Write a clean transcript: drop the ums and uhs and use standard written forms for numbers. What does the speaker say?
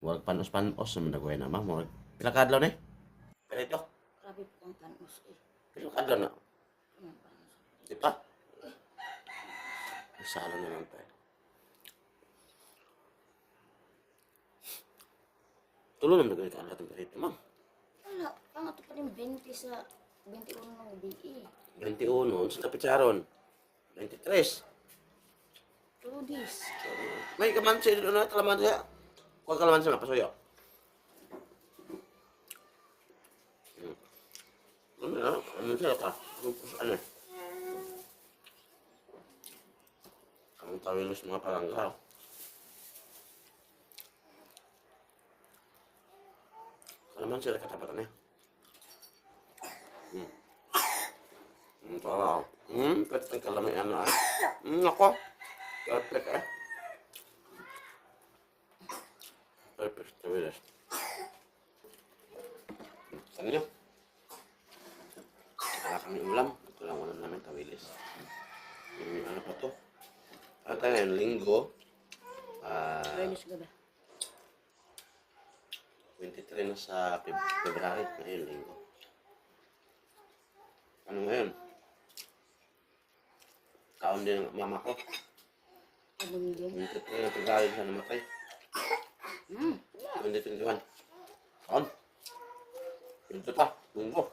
Murag panos-panos naman na na ma'am. Murag pila ka adlaw ni? Pila ito? Grabe po ang panos eh. Pila ka adlaw na? Ang panos. Di pa? Isalo na lang tayo. Tulo naman na ka natin perito ma'am. Wala, pangat pa rin 20 sa 21 ng BE. 21, sa tapitsaron. 23. 2 days. May kamansi doon na kalamansi siya. Kuha kalamansi nga, pasuyo. Ano na? Ano siya ka? Ano? Ang tawilos mga palangga. Kalamansi na katapatan niya. Parang, pwede kalamay ano ah. Ako. Perfect eh. Perfect, tawilos. Sabi niyo? Wala kami ulam. Ito lang ulam namin, tawilis. Yung ano pa to? At ngayon, linggo. Awareness ka ba? 23 na sa February. Ngayon, linggo. Ano ngayon? Taon din ang mama ko. Abang din. 23 na February siya namatay. 2021. Taon. Ito pa, linggo.